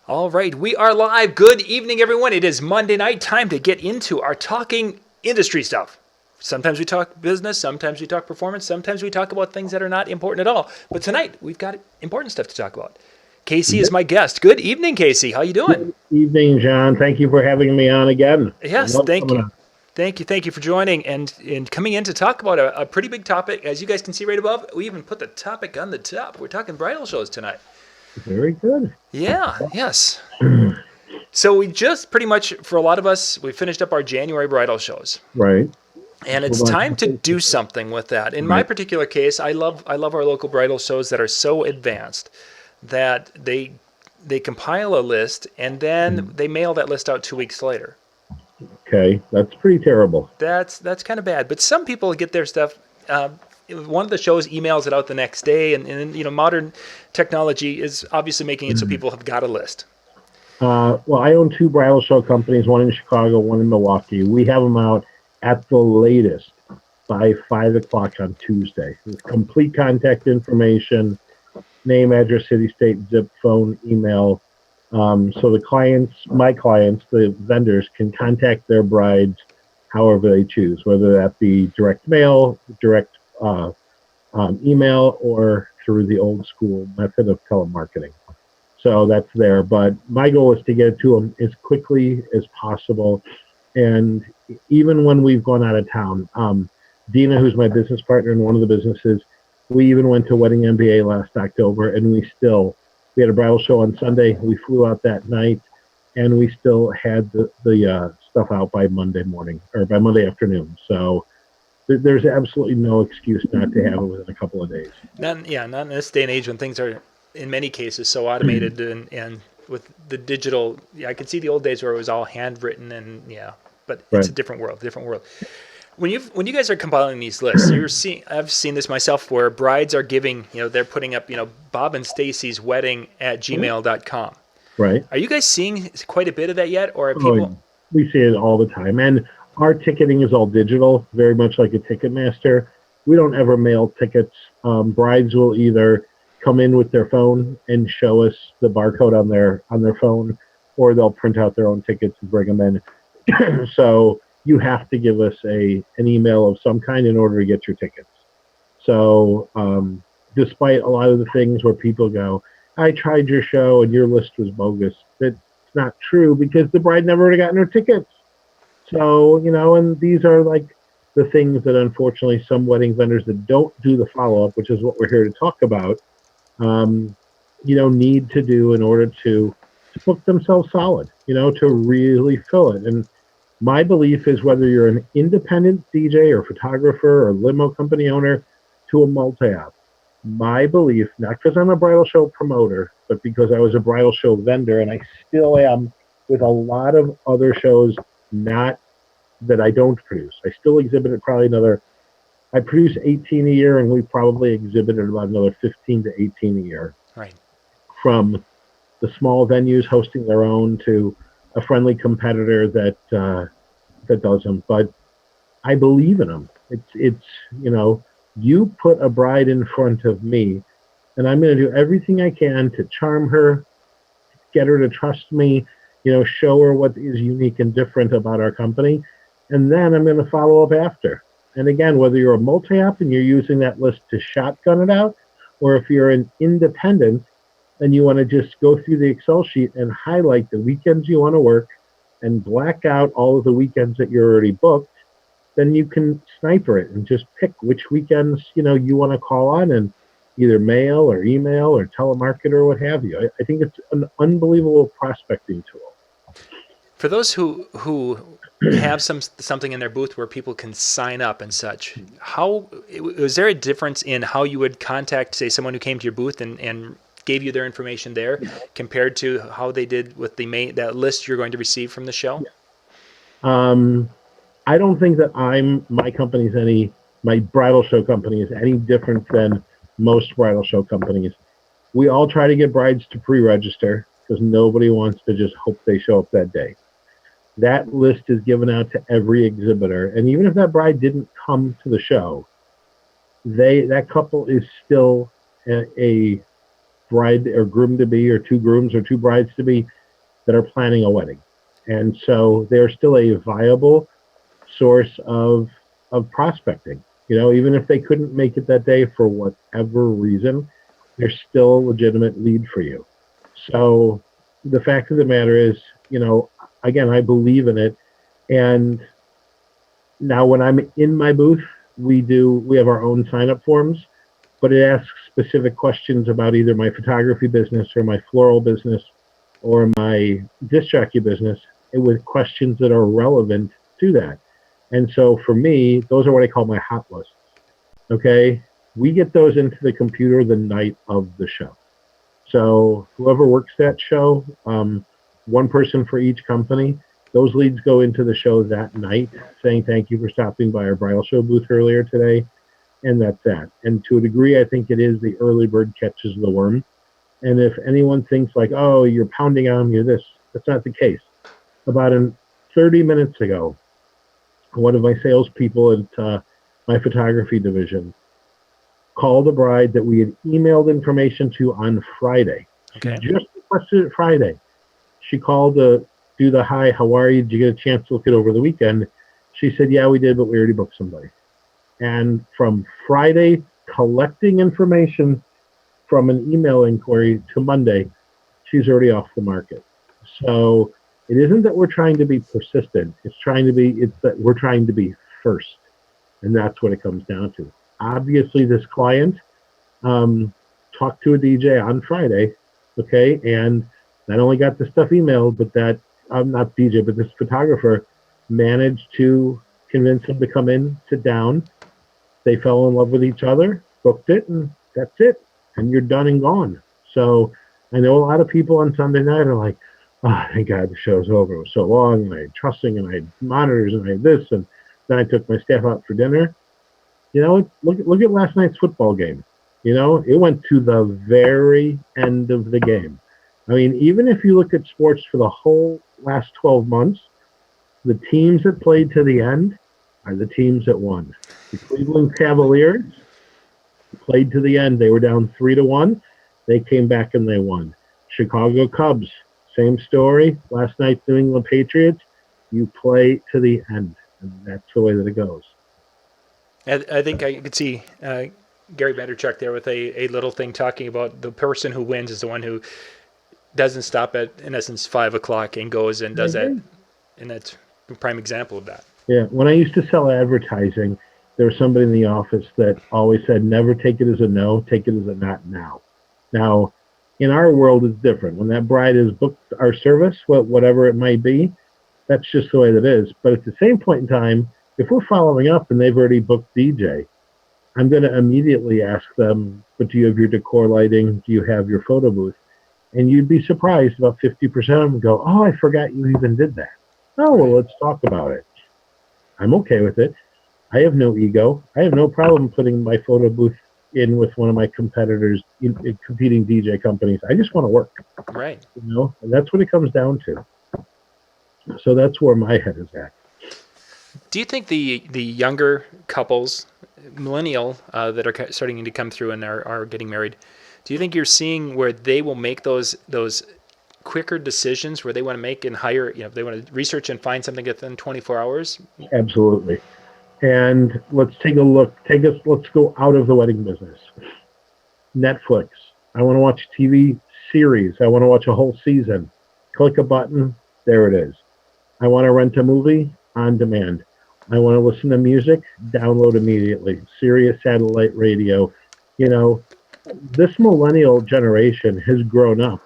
All right, we are live. Good evening, everyone. It is Monday night. Time to get into our talking industry stuff. Sometimes we talk business, sometimes we talk performance, sometimes we talk about things that are not important at all. But tonight, we've got important stuff to talk about. Casey is my guest. Good evening, Casey. How you doing? Good evening, John. Thank you for having me on again. I Yes, love thank coming you. on. Thank you for joining and coming in to talk about a pretty big topic. As you guys can see right above, we even put the topic on the top. We're talking bridal shows tonight. Very good. Yeah, yes. So we just pretty much, for a lot of us, we finished up our January bridal shows. Right. And Hold it's on. time to do something with that. In my Right. particular case, I love our local bridal shows that are so advanced that they compile a list and then they mail that list out 2 weeks later. Okay. That's pretty terrible. That's kind of bad. But some people get their stuff. One of the shows emails it out the next day, and modern technology is obviously making it so people have got a list. Well, I own two bridal show companies, one in Chicago, one in Milwaukee. We have them out at the latest by 5 o'clock on Tuesday with complete contact information, name, address, city, state, zip, phone, email. So the clients, my clients, the vendors can contact their brides however they choose, whether that be direct mail, direct email, or through the old school method of telemarketing. So that's there. But my goal is to get it to them as quickly as possible. And even when we've gone out of town, Dina, who's my business partner in one of the businesses, we even went to Wedding MBA last October, and we had a bridal show on Sunday. We flew out that night, and we still had the stuff out by Monday morning or by Monday afternoon. So there's absolutely no excuse not to have it within a couple of days. Not in this day and age when things are, in many cases, so automated and with the digital. Yeah, I can see the old days where it was all handwritten but it's Right. a different world. When you guys are compiling these lists, I've seen this myself where brides are giving, they're putting up, Bob and Stacy's wedding at gmail.com. Right. Are you guys seeing quite a bit of that yet, or are Oh, people? we see it all the time. And our ticketing is all digital, very much like a Ticketmaster. We don't ever mail tickets. Brides will either come in with their phone and show us the barcode on their phone, or they'll print out their own tickets and bring them in. So you have to give us an email of some kind in order to get your tickets. So despite a lot of the things where people go, I tried your show and your list was bogus, that's not true because the bride never would have gotten her tickets. So, and these are like the things that unfortunately some wedding vendors that don't do the follow-up, which is what we're here to talk about, need to do in order to book themselves solid, to really fill it. And my belief is whether you're an independent DJ or photographer or limo company owner to a multi-op, my belief, not because I'm a bridal show promoter, but because I was a bridal show vendor and I still am with a lot of other shows, not that I don't produce. I still exhibited I produce 18 a year, and we probably exhibited about another 15 to 18 a year. Right. From the small venues hosting their own to a friendly competitor that does them. But I believe in them. It's you put a bride in front of me, and I'm going to do everything I can to charm her, get her to trust me, show her what is unique and different about our company, and then I'm going to follow up after. And again, whether you're a multi-op and you're using that list to shotgun it out, or if you're an independent and you want to just go through the Excel sheet and highlight the weekends you want to work and black out all of the weekends that you're already booked, then you can sniper it and just pick which weekends, you want to call on and either mail or email or telemarket or what have you. I think it's an unbelievable prospecting tool. For those who have something in their booth where people can sign up and such, was there a difference in how you would contact, say, someone who came to your booth and gave you their information there compared to how they did with that list you're going to receive from the show? I don't think that my bridal show company is any different than most bridal show companies. We all try to get brides to pre-register because nobody wants to just hope they show up that day. That list is given out to every exhibitor, and even if that bride didn't come to the show, that couple is still a bride or groom to be, or two grooms or two brides to be that are planning a wedding. And so they're still a viable source of prospecting. Even if they couldn't make it that day for whatever reason, they're still a legitimate lead for you. So the fact of the matter is, again, I believe in it. And now when I'm in my booth, we have our own sign-up forms, but it asks specific questions about either my photography business or my floral business or my disc jockey business, with questions that are relevant to that. And so for me, those are what I call my hot lists. Okay. We get those into the computer the night of the show. So whoever works that show, one person for each company, those leads go into the show that night saying, thank you for stopping by our Bridal Show booth earlier today. And that's that. And to a degree, I think it is the early bird catches the worm. And if anyone thinks like, oh, you're pounding on me, that's not the case. About 30 minutes ago, one of my salespeople at my photography division called a bride that we had emailed information to on Friday. Okay. She just requested it Friday. She called to do the hi, how are you? Did you get a chance to look it over the weekend? She said, yeah, we did, but we already booked somebody. And from Friday, collecting information from an email inquiry to Monday, she's already off the market. So it isn't that we're trying to be persistent. It's that we're trying to be first. And that's what it comes down to. Obviously, this client talked to a DJ on Friday, okay, and not only got the stuff emailed, but that, not DJ, but this photographer managed to convince him to come in, sit down. They fell in love with each other, booked it, and that's it. And you're done and gone. So I know a lot of people on Sunday night are like, oh, thank God the show's over. It was so long, and I had trusting, and I had monitors, and I had this, and then I took my staff out for dinner. Look at last night's football game. It went to the very end of the game. I mean, even if you look at sports for the whole last 12 months, the teams that played to the end are the teams that won. The Cleveland Cavaliers played to the end. They were down 3-1. They came back and they won. Chicago Cubs, same story. Last night, New England Patriots, you play to the end. And that's the way that it goes. I think I could see Gary Vaynerchuk there with a little thing talking about the person who wins is the one who doesn't stop at, in essence, 5 o'clock and goes and does that. And that's a prime example of that. Yeah. When I used to sell advertising, there was somebody in the office that always said, never take it as a no, take it as a not now. Now, in our world, it's different. When that bride has booked our service, whatever it might be, that's just the way that is. But at the same point in time, if we're following up and they've already booked DJ, I'm going to immediately ask them, but do you have your decor lighting? Do you have your photo booth? And you'd be surprised, about 50% of them go, oh, I forgot you even did that. Oh, well, let's talk about it. I'm okay with it. I have no ego. I have no problem putting my photo booth in with one of my competitors, in competing DJ companies. I just want to work. Right. And that's what it comes down to. So that's where my head is at. Do you think the younger couples, millennial, that are starting to come through and are getting married, do you think you're seeing where they will make those quicker decisions where they want to make and hire, they want to research and find something within 24 hours? Absolutely. And let's take a look. Let's go out of the wedding business. Netflix. I want to watch a TV series. I want to watch a whole season. Click a button. There it is. I want to rent a movie on demand. I want to listen to music. Download immediately. Sirius satellite radio. This millennial generation has grown up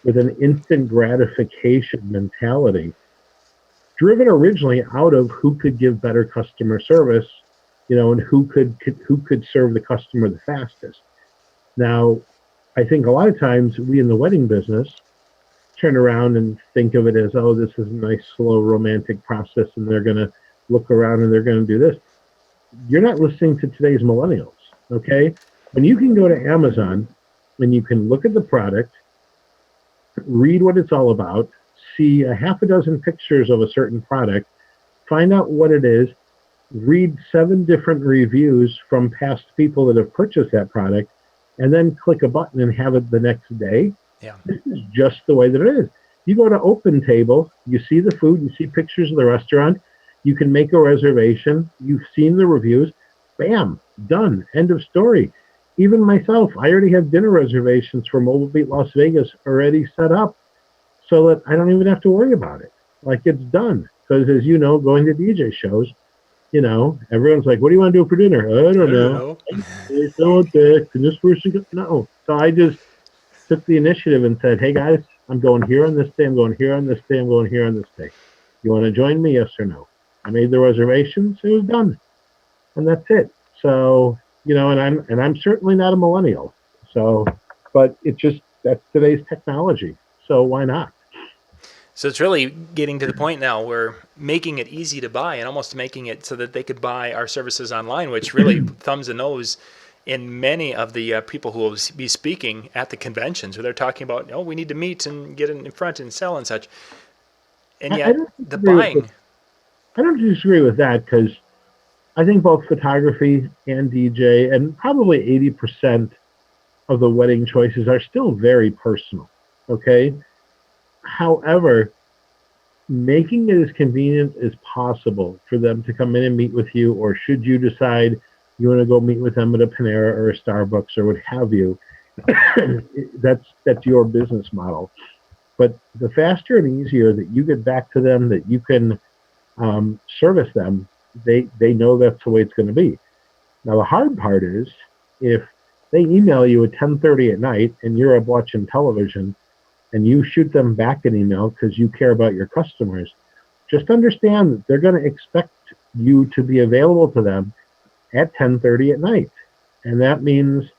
with an instant gratification mentality, driven originally out of who could give better customer service, and who could serve the customer the fastest. Now, I think a lot of times we in the wedding business turn around and think of it as, oh, this is a nice, slow, romantic process, and they're going to look around and they're going to do this. You're not listening to today's millennials, okay? When you can go to Amazon and you can look at the product, read what it's all about, see a half a dozen pictures of a certain product, find out what it is, read 7 different reviews from past people that have purchased that product, and then click a button and have it the next day. Yeah. This is just the way that it is. You go to Open Table, you see the food, you see pictures of the restaurant, you can make a reservation, you've seen the reviews, bam, done, end of story. Even myself, I already have dinner reservations for Mobile Beat Las Vegas already set up so that I don't even have to worry about it. Like, it's done. Because as you know, going to DJ shows, everyone's like, what do you want to do for dinner? I don't know. It's not that. Can this person go? No. So I just took the initiative and said, hey guys, I'm going here on this day, I'm going here on this day, I'm going here on this day. You want to join me? Yes or no? I made the reservations, it was done. And that's it. So, and I'm certainly not a millennial. So, but that's today's technology. So why not? So it's really getting to the point now where making it easy to buy and almost making it so that they could buy our services online, which really thumbs the nose in many of the people who will be speaking at the conventions where they're talking about, we need to meet and get in front and sell and such. And yet the buying. I don't disagree with that, because I think both photography and DJ and probably 80% of the wedding choices are still very personal. Okay. However, making it as convenient as possible for them to come in and meet with you, or should you decide you want to go meet with them at a Panera or a Starbucks or what have you, that's your business model. But the faster and easier that you get back to them, that you can service them, they know that's the way it's going to be. Now, the hard part is if they email you at 10:30 at night and you're up watching television and you shoot them back an email because you care about your customers, just understand that they're going to expect you to be available to them at 10:30 at night. And that means,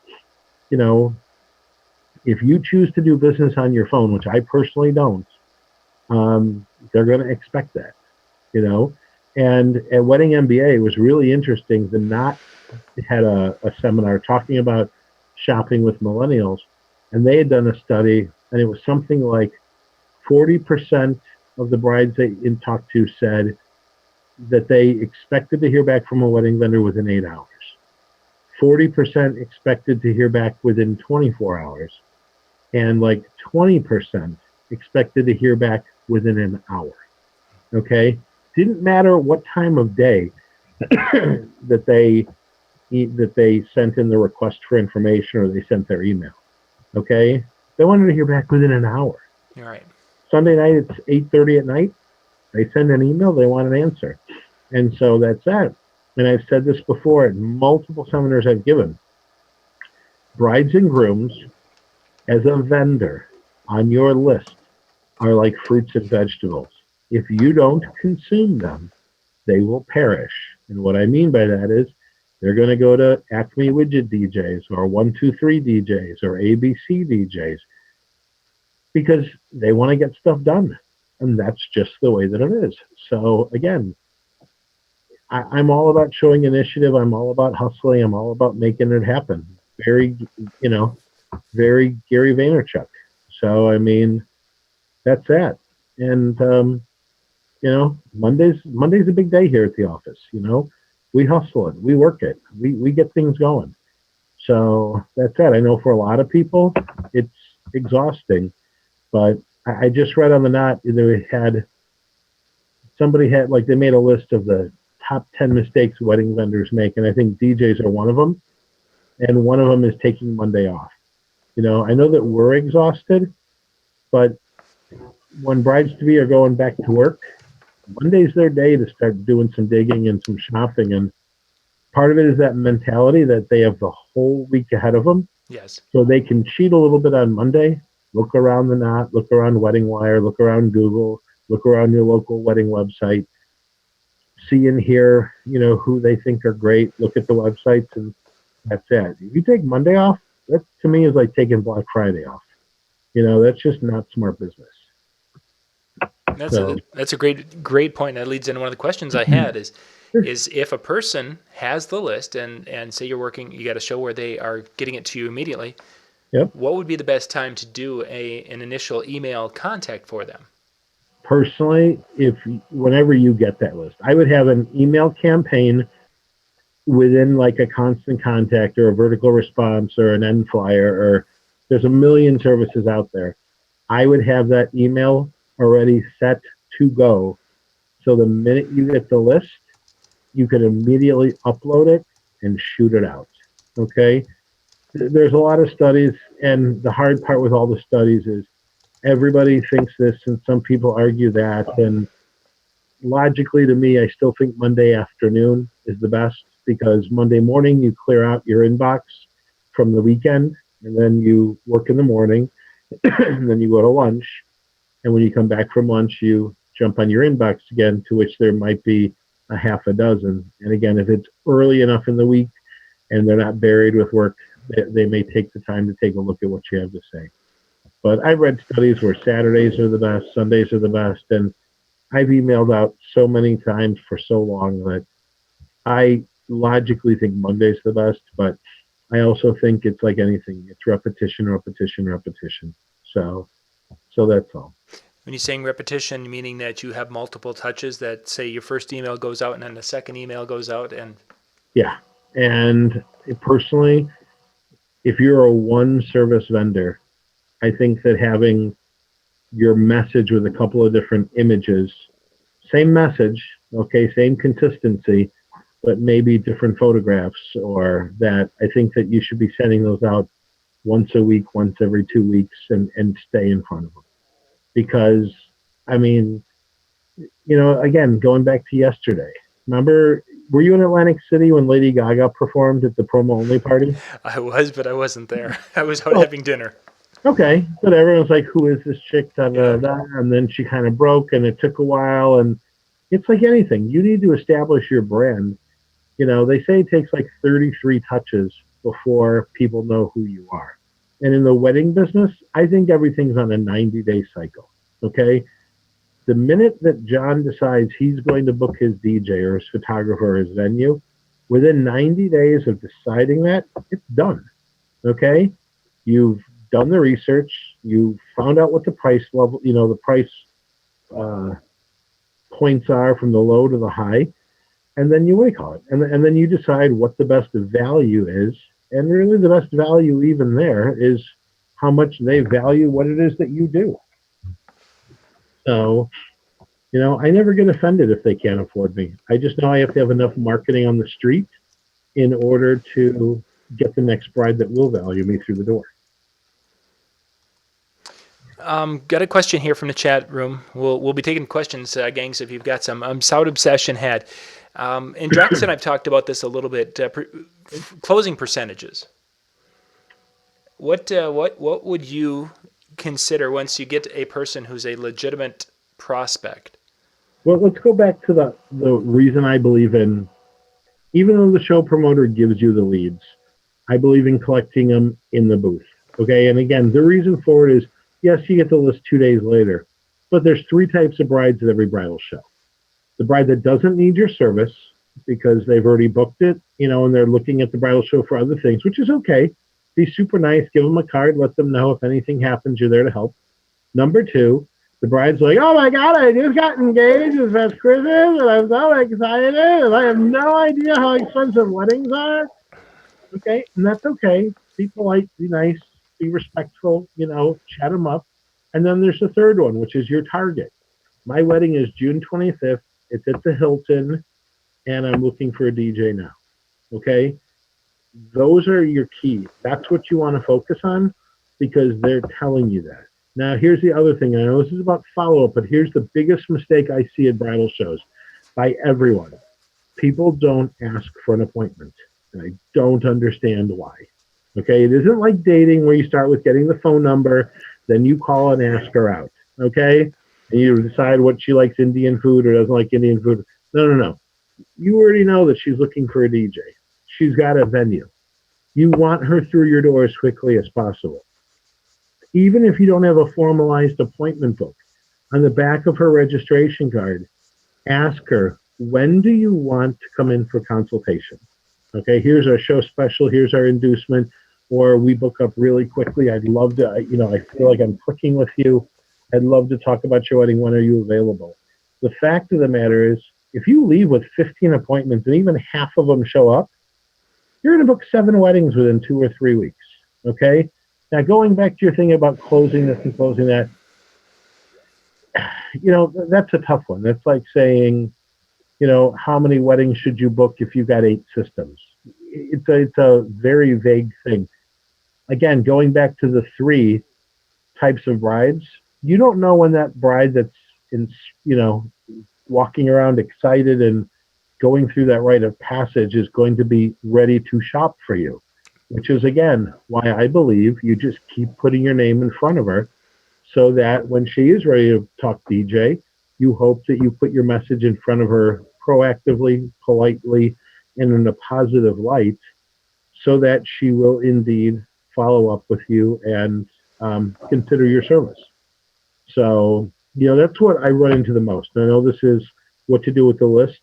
if you choose to do business on your phone, which I personally don't, they're going to expect that, And at Wedding MBA, it was really interesting. The Knot had a seminar talking about shopping with millennials, and they had done a study, and it was something like 40% of the brides they talked to said that they expected to hear back from a wedding vendor within 8 hours. 40% expected to hear back within 24 hours. And like 20% expected to hear back within an hour. Okay? Didn't matter what time of day that they sent in the request for information or they sent their email. Okay? They wanted to hear back within an hour. All right. Sunday night, it's 8:30 at night. They send an email, they want an answer. And so that's that. And I've said this before at multiple seminars I've given. Brides and grooms, as a vendor on your list, are like fruits and vegetables. If you don't consume them, they will perish. And what I mean by that is they're going to go to Acme Widget DJs or 123 DJs or ABC DJs because they want to get stuff done. And that's just the way that it is. So again, I'm all about showing initiative. I'm all about hustling. I'm all about making it happen. Very, very Gary Vaynerchuk. So, I mean, that's that. And, Monday's a big day here at the office. We hustle it. We work it. We get things going. So that's that. I know for a lot of people, it's exhausting. But I just read on the Knot, somebody had, they made a list of the top 10 mistakes wedding vendors make. And I think DJs are one of them. And one of them is taking Monday off. I know that we're exhausted, but when brides-to-be are going back to work, Monday's their day to start doing some digging and some shopping. And part of it is that mentality that they have the whole week ahead of them. Yes. So they can cheat a little bit on Monday, look around the Knot, look around Wedding Wire, look around Google, look around your local wedding website, see and hear, who they think are great, look at the websites, and that's it. If you take Monday off, that to me is like taking Black Friday off. That's just not smart business. That's a great point. That leads into one of the questions I had is if a person has the list and say you're working, you got a show where they are getting it to you immediately. Yep. What would be the best time to do an initial email contact for them? Personally, whenever you get that list, I would have an email campaign within like a constant contact or a vertical response or an end flyer, or there's a million services out there. I would have that email already set to go. So the minute you get the list, you can immediately upload it and shoot it out. Okay. There's a lot of studies, and the hard part with all the studies is everybody thinks this and some people argue that. And logically, to me, I still think Monday afternoon is the best, because Monday morning you clear out your inbox from the weekend, and then you work in the morning, and then you go to lunch. And when you come back from lunch, you jump on your inbox again, to which there might be a half a dozen. And again, if it's early enough in the week and they're not buried with work, they may take the time to take a look at what you have to say. But I've read studies where Saturdays are the best, Sundays are the best, and I've emailed out so many times for so long that I logically think Monday's the best, but I also think it's like anything. It's repetition, repetition, repetition. So that's all. When you're saying repetition, meaning that you have multiple touches, that say your first email goes out and then the second email goes out, and yeah. And personally, if you're a one service vendor, I think that having your message with a couple of different images, same message, okay, same consistency, but maybe different photographs, or that I think that you should be sending those out once a week, once every 2 weeks, and stay in front of them. Because, I mean, again, going back to yesterday, remember, were you in Atlantic City when Lady Gaga performed at the promo only party? I was, but I wasn't there. I was out having dinner. Okay, but everyone's like, who is this chick? Da, da, da. And then she kind of broke, and it took a while. And it's like anything. You need to establish your brand. They say it takes like 33 touches before people know who you are. And in the wedding business, I think everything's on a 90-day cycle, okay? The minute that John decides he's going to book his DJ or his photographer or his venue, within 90 days of deciding that, it's done, okay? You've done the research. You found out what the price level, the price points are from the low to the high. And then you call it. And then you decide what the best value is. And really the best value even there is how much they value what it is that you do. So, I never get offended if they can't afford me. I just know I have to have enough marketing on the street in order to get the next bride that will value me through the door. Got a question here from the chat room. We'll be taking questions, gangs, if you've got some. South Obsession had. And Drex and I've talked about this a little bit. Closing percentages. What would you consider once you get a person who's a legitimate prospect? Well, let's go back to the reason I believe in, even though the show promoter gives you the leads, I believe in collecting them in the booth. Okay, and again, the reason for it is, yes, you get the list 2 days later, but there's 3 types of brides at every bridal show. The bride that doesn't need your service because they've already booked it, and they're looking at the bridal show for other things, which is okay. Be super nice, give them a card, let them know if anything happens, you're there to help. Number 2, the bride's like, oh my God, I just got engaged this past Christmas, and I'm so excited, and I have no idea how expensive weddings are. Okay, and that's okay. Be polite, be nice, be respectful, chat them up. And then there's the third one, which is your target. My wedding is June 25th. It's at the Hilton, and I'm looking for a DJ now. Okay? Those are your keys. That's what you want to focus on, because they're telling you that. Now, here's the other thing. I know this is about follow-up, but here's the biggest mistake I see at bridal shows by everyone. People don't ask for an appointment, and I don't understand why. Okay? It isn't like dating where you start with getting the phone number, then you call and ask her out. Okay? And you decide what she likes Indian food or doesn't like Indian food. No. You already know that she's looking for a DJ. She's got a venue. You want her through your door as quickly as possible. Even if you don't have a formalized appointment book, on the back of her registration card, ask her, when do you want to come in for consultation? Okay, here's our show special, here's our inducement, or we book up really quickly. I'd love to, I feel like I'm clicking with you. I'd love to talk about your wedding. When are you available? The fact of the matter is, if you leave with 15 appointments and even half of them show up, you're going to book 7 weddings within 2 or 3 weeks. Okay. Now, going back to your thing about closing this and closing that, that's a tough one. That's like saying, how many weddings should you book if you got 8 systems? It's a very vague thing. Again, going back to the 3 types of brides, you don't know when that bride that's walking around excited and going through that rite of passage is going to be ready to shop for you, which is, again, why I believe you just keep putting your name in front of her so that when she is ready to talk DJ, you hope that you put your message in front of her proactively, politely, and in a positive light so that she will indeed follow up with you and consider your service. So, that's what I run into the most. I know this is what to do with the list.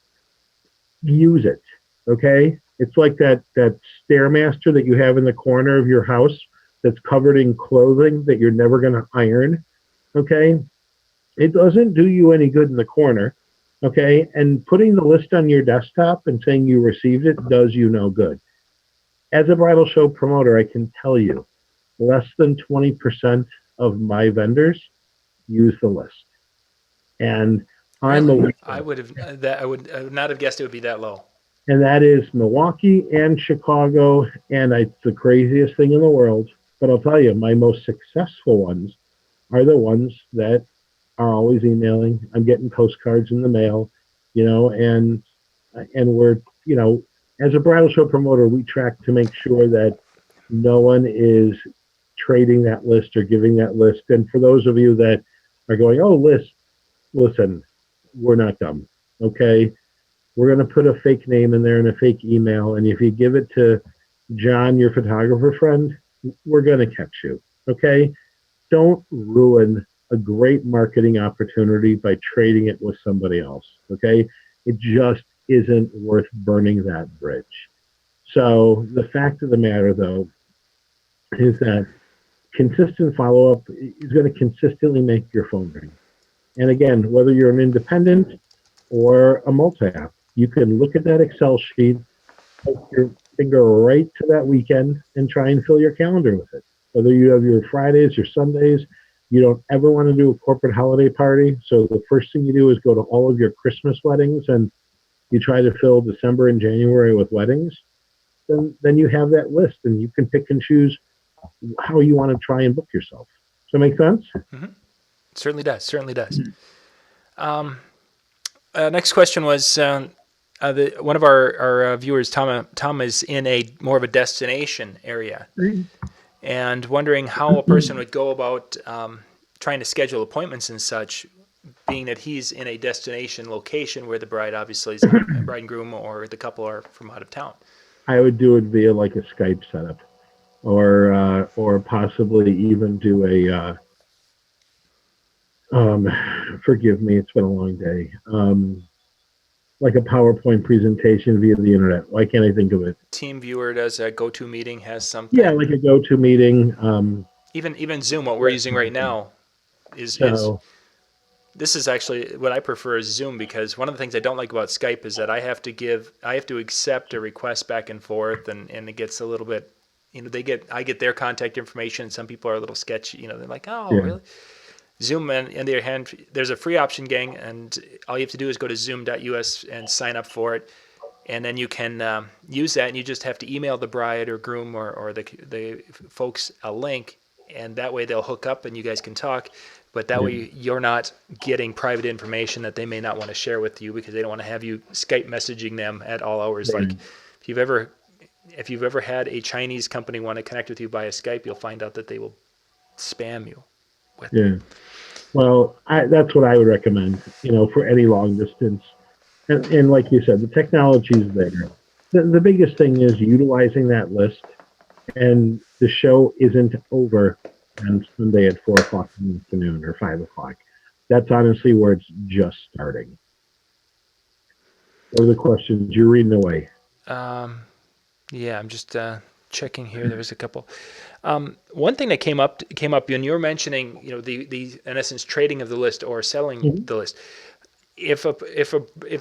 Use it, okay? It's like that Stairmaster that you have in the corner of your house that's covered in clothing that you're never going to iron, okay? It doesn't do you any good in the corner, okay? And putting the list on your desktop and saying you received it does you no good. As a bridal show promoter, I can tell you, less than 20% of my vendors use the list. And really? I would not have guessed it would be that low. And that is Milwaukee and Chicago, and it's the craziest thing in the world. But I'll tell you, my most successful ones are the ones that are always emailing. I'm getting postcards in the mail, and we're, as a bridal show promoter, we track to make sure that no one is trading that list or giving that list. And for those of you that are going, oh, list, listen, we're not dumb, okay? We're going to put a fake name in there and a fake email. And if you give it to John, your photographer friend, we're going to catch you, okay? Don't ruin a great marketing opportunity by trading it with somebody else, okay? It just isn't worth burning that bridge. So the fact of the matter, though, is that consistent follow-up is going to consistently make your phone ring. And again, whether you're an independent or a multi-app, you can look at that Excel sheet, put your finger right to that weekend, and try and fill your calendar with it. Whether you have your Fridays or Sundays, you don't ever want to do a corporate holiday party. So the first thing you do is go to all of your Christmas weddings and you try to fill December and January with weddings. Then you have that list and you can pick and choose how you want to try and book yourself. Does that make sense? Mm-hmm. Certainly does. Certainly does. Next question was one of our viewers, Tom, is in a more of a destination area, and wondering how a person would go about trying to schedule appointments and such, being that he's in a destination location where the bride obviously is bride and groom or the couple are from out of town. I would do it via like a Skype setup, or possibly even do a. Forgive me, it's been a long day. Like a PowerPoint presentation via the internet. Why can't I think of it? TeamViewer does a GoToMeeting, has something. Yeah, like a GoToMeeting. Even Zoom, what we're using right now, is this is actually what I prefer is Zoom, because one of the things I don't like about Skype is that I have to accept a request back and forth, and it gets a little bit, I get their contact information. Some people are a little sketchy, they're like, oh, yeah. Really? Zoom, on the other hand, there's a free option, gang, and all you have to do is go to zoom.us and sign up for it, and then you can use that, and you just have to email the bride or groom or the folks a link, and that way they'll hook up and you guys can talk, but that way you're not getting private information that they may not want to share with you because they don't want to have you Skype messaging them at all hours. Like if you've ever had a Chinese company want to connect with you via Skype, you'll find out that they will spam you with it. Well, that's what I would recommend, for any long distance. And like you said, the technology is there. The biggest thing is utilizing that list, and the show isn't over on Sunday at 4 o'clock in the afternoon or 5 o'clock. That's honestly where it's just starting. What are the questions? You're reading away. Yeah, I'm just checking here. There was a couple. One thing that came up when you were mentioning, the in essence trading of the list or selling the list. If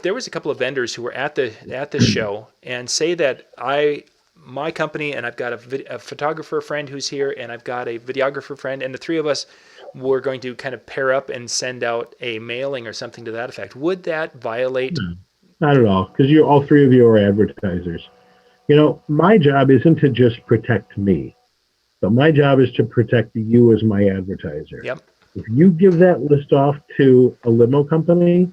there was a couple of vendors who were at the show, and say that my company, and I've got a photographer friend who's here, and I've got a videographer friend, and the three of us were going to kind of pair up and send out a mailing or something to that effect. Would that violate? No, not at all, because all three of you are advertisers. My job isn't to just protect me, but my job is to protect you as my advertiser. Yep. If you give that list off to a limo company,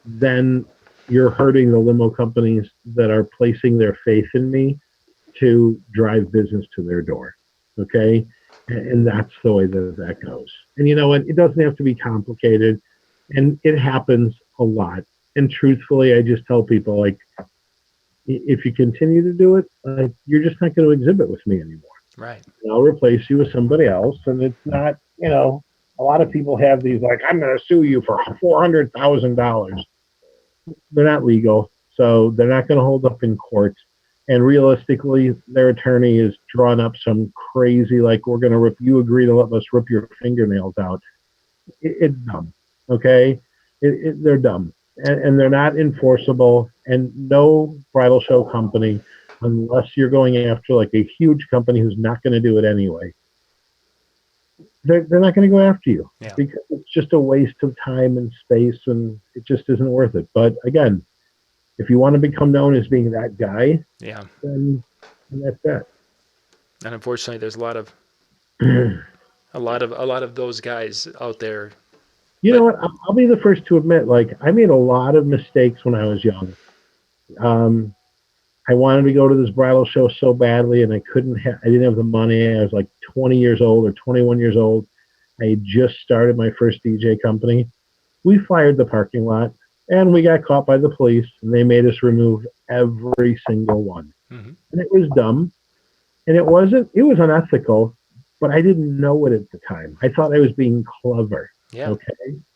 then you're hurting the limo companies that are placing their faith in me to drive business to their door. Okay? And that's the way that goes. And you know what? It doesn't have to be complicated. And it happens a lot. And truthfully, I just tell people, like, if you continue to do it, you're just not going to exhibit with me anymore. Right. And I'll replace you with somebody else. And it's not, a lot of people have these, like, I'm going to sue you for $400,000. They're not legal, so they're not going to hold up in court. And realistically, their attorney has drawn up some crazy, like, we're going to rip, you agree to let us rip your fingernails out. It's dumb, okay? They're dumb, and they're not enforceable. And no bridal show company, unless you're going after, like, a huge company who's not going to do it anyway, they're not going to go after you, because it's just a waste of time and space, and it just isn't worth it. But again, if you want to become known as being that guy, then that's that. And unfortunately, there's a lot of those guys out there. You know what? I'll be the first to admit, like, I made a lot of mistakes when I was young. I wanted to go to this bridal show so badly, and I didn't have the money. I was like 20 years old or 21 years old. I had just started my first DJ company. We fired the parking lot, and we got caught by the police, and they made us remove every single one. Mm-hmm. And it was dumb, and it was unethical, but I didn't know it at the time. I thought I was being clever. Yeah. Okay.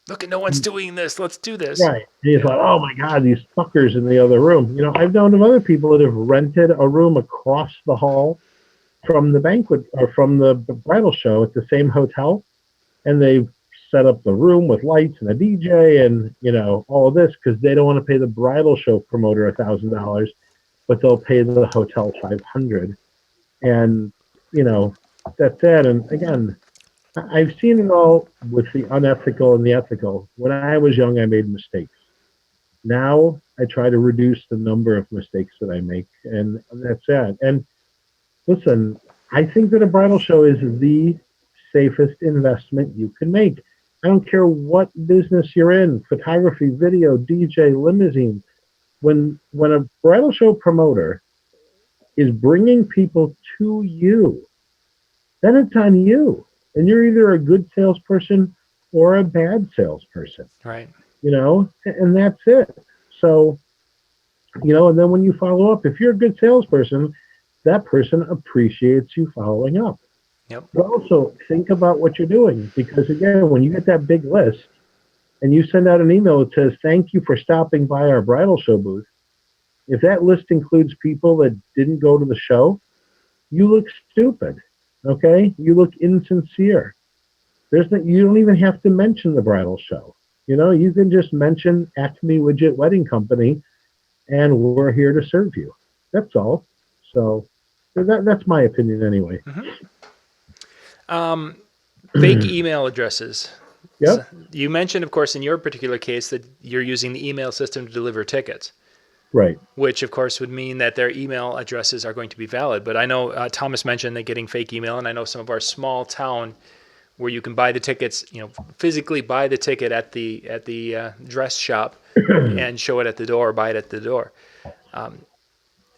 Look, no one's doing this. Let's do this. Right. And you thought, oh my God, these fuckers in the other room. I've known of other people that have rented a room across the hall from the banquet or from the bridal show at the same hotel. And they've set up the room with lights and a DJ and, all of this, because they don't want to pay the bridal show promoter $1,000, but they'll pay the hotel $500. And, that's it. And again, I've seen it all with the unethical and the ethical. When I was young, I made mistakes. Now I try to reduce the number of mistakes that I make, and that's it. And listen, I think that a bridal show is the safest investment you can make. I don't care what business you're in, photography, video, DJ, limousine. When a bridal show promoter is bringing people to you, then it's on you. And you're either a good salesperson or a bad salesperson. Right. And that's it. So, and then when you follow up, if you're a good salesperson, that person appreciates you following up. Yep. But also think about what you're doing, because again, when you get that big list and you send out an email that says, thank you for stopping by our bridal show booth, if that list includes people that didn't go to the show, you look stupid. Okay, you look insincere. You don't even have to mention the bridal show. You can just mention Acme Widget Wedding Company, and we're here to serve you. That's all. So that's my opinion anyway. Mm-hmm. Fake email addresses. Yep. So you mentioned, of course, in your particular case that you're using the email system to deliver tickets. Right. Which, of course, would mean that their email addresses are going to be valid. But I know Thomas mentioned that getting fake email, and I know some of our small town where you can buy the tickets, physically buy the ticket at the dress shop and show it at the door, buy it at the door.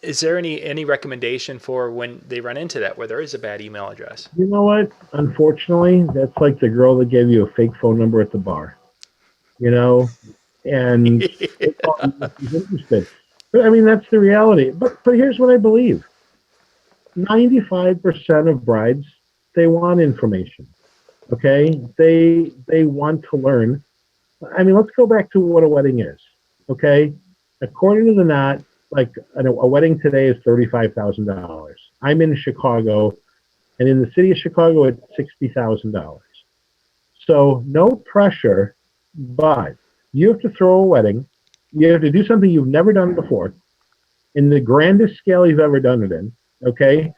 Is there any recommendation for when they run into that, where there is a bad email address? You know what? Unfortunately, that's like the girl that gave you a fake phone number at the bar. And it's interested. But I mean, that's the reality. But here's what I believe. 95% of brides, they want information. Okay? They want to learn. I mean, let's go back to what a wedding is. Okay? According to the knot, like a wedding today is $35,000. I'm in Chicago, and in the city of Chicago, it's $60,000. So no pressure, but you have to throw a wedding. You have to do something you've never done before in the grandest scale you've ever done it in. Okay.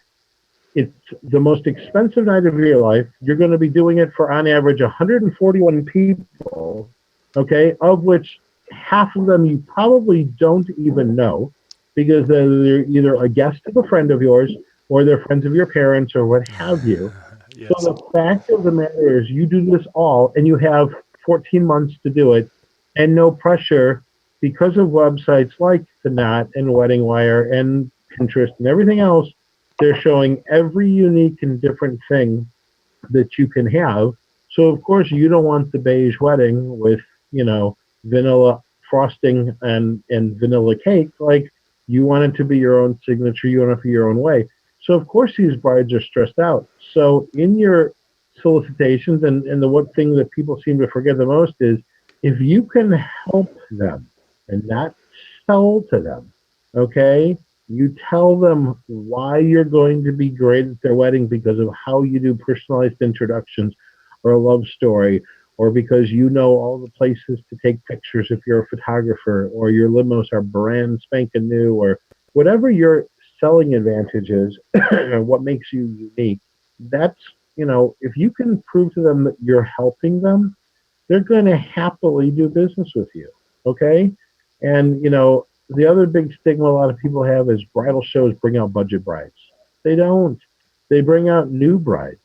It's the most expensive night of your life. You're going to be doing it for on average 141 people, okay, of which half of them you probably don't even know because they're either a guest of a friend of yours or they're friends of your parents or what have you. So Yes. the fact of the matter is you do this all and you have 14 months to do it and no pressure because of websites like The Knot and Wedding Wire and Pinterest and everything else. They're showing every unique and different thing that you can have. So of course you don't want the beige wedding with, vanilla frosting and vanilla cake. Like you want it to be your own signature, you want it to be your own way. So of course these brides are stressed out. So in your solicitations and the one thing that people seem to forget the most is if you can help them and not sell to them, okay? You tell them why you're going to be great at their wedding because of how you do personalized introductions or a love story, or because you know all the places to take pictures if you're a photographer, or your limos are brand spanking new, or whatever your selling advantage is, or what makes you unique. That's, if you can prove to them that you're helping them, they're going to happily do business with you. Okay. And, the other big stigma a lot of people have is bridal shows bring out budget brides. They don't. They bring out new brides.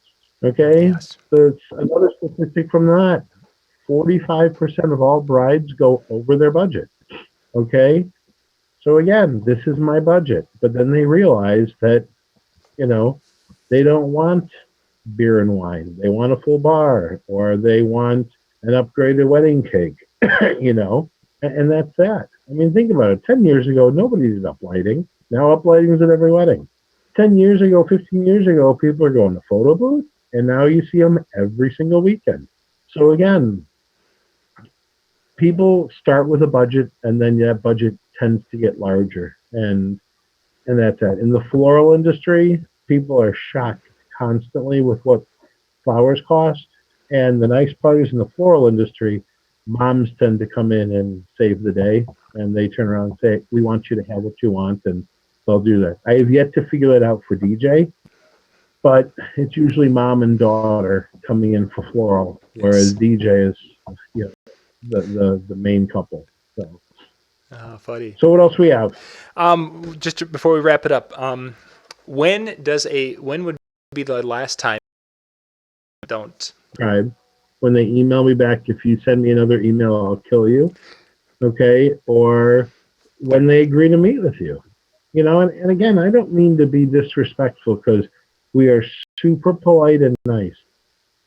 Okay. Yes. So it's another statistic from that. 45% of all brides go over their budget. Okay. So again, this is my budget. But then they realize that, you know, they don't want beer and wine. They want a full bar or they want an upgraded wedding cake, and that's that. I mean, think about it. 10 years ago, nobody did uplighting. Now uplighting is at every wedding. 10 years ago, 15 years ago, people are going to photo booth, and now you see them every single weekend. So again, people start with a budget, and then that budget tends to get larger, and that's it. In the floral industry, people are shocked constantly with what flowers cost. And the nice part is in the floral industry, moms tend to come in and save the day, and they turn around and say, "We want you to have what you want," and they'll do that. I have yet to figure that out for DJ, but it's usually mom and daughter coming in for floral, whereas Yes. DJ is, you know, the main couple. So, Funny. so what else we have? Before we wrap it up, when would be the last time? Don't. Subscribe. When they email me back, if you send me another email, I'll kill you. Okay, or when they agree to meet with you. And again, I don't mean to be disrespectful because we are super polite and nice.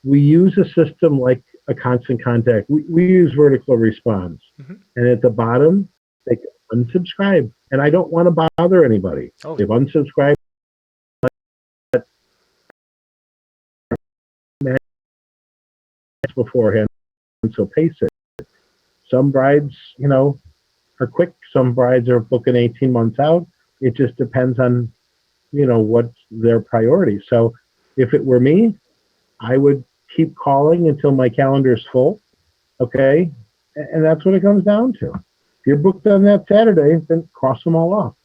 We use a system like a constant contact. We use vertical response. Mm-hmm. And at the bottom, they can unsubscribe. And I don't want to bother anybody. Oh. They've unsubscribed beforehand, so pace it. Some brides, are quick. Some brides are booking 18 months out. It just depends on, what's their priority. So if it were me, I would keep calling until my calendar is full. Okay. And that's what it comes down to. If you're booked on that Saturday, then cross them all off.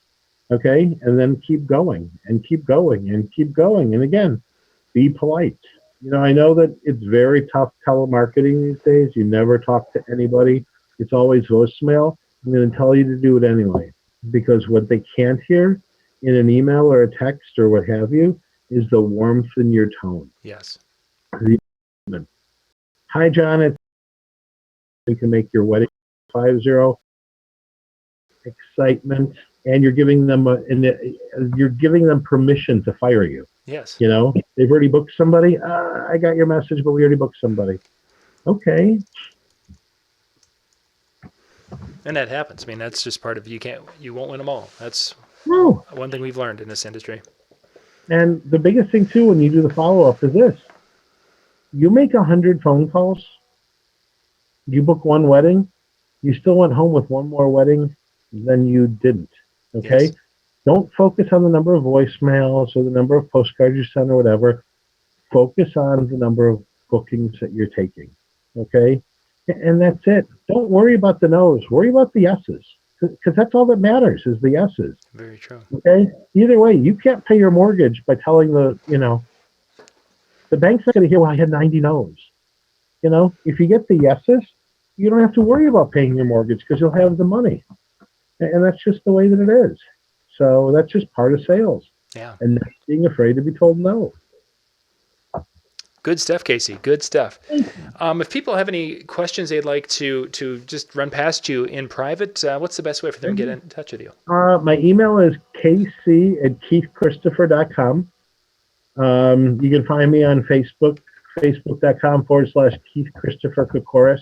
Okay. And then keep going and keep going and keep going. And again, be polite. I know that it's very tough telemarketing these days. You never talk to anybody. It's always voicemail. I'm going to tell you to do it anyway, because what they can't hear in an email or a text or what have you is the warmth in your tone. Yes. Hi, John. You can make your wedding 50 excitement, and you're giving them permission to fire you. Yes. They've already booked somebody. I got your message, but we already booked somebody. Okay. And that happens. I mean, that's just part of you won't win them all. That's one thing we've learned in this industry. And the biggest thing too, when you do the follow-up is this: you make 100 phone calls, you book one wedding, you still went home with one more wedding than you didn't. Okay. Yes. Don't focus on the number of voicemails or the number of postcards you send or whatever. Focus on the number of bookings that you're taking. Okay. And that's it. Don't worry about the no's. Worry about the yeses. because that's all that matters is the yeses. Very true. Okay. Either way, you can't pay your mortgage by telling the bank's not going to hear, well, I had 90 no's. If you get the yeses, you don't have to worry about paying your mortgage because you'll have the money. And that's just the way that it is. So that's just part of sales. Yeah. And not being afraid to be told no. Good stuff, Casey. Good stuff. If people have any questions they'd like to just run past you in private, what's the best way for them to get in touch with you? My email is kc@keithchristopher.com. You can find me on Facebook, facebook.com/KeithChristopherKoKoruz.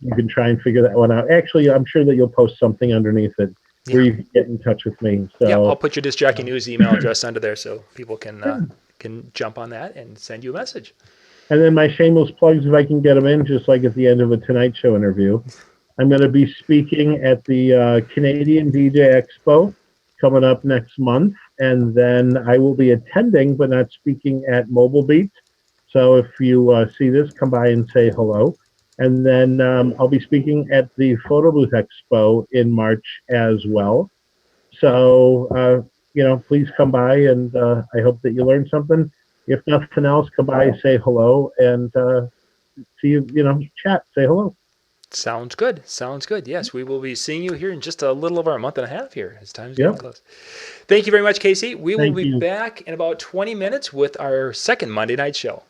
You can try and figure that one out. Actually, I'm sure that you'll post something underneath it where you can get in touch with me. So yeah, I'll put your Disc Jockey News email address under there so people can jump on that and send you a message. And then my shameless plugs, if I can get them in, just like at the end of a Tonight Show interview. I'm going to be speaking at the Canadian DJ Expo coming up next month. And then I will be attending, but not speaking at Mobile Beat. So if you see this, come by and say hello. And then I'll be speaking at the Photo Booth Expo in March as well. So, please come by, and I hope that you learn something. If nothing else, come by, say hello, and see you, chat, say hello. Sounds good. Sounds good. Yes, we will be seeing you here in just a little over a month and a half here as time's getting close. Thank you very much, Casey. We will be back in about 20 minutes with our second Monday night show.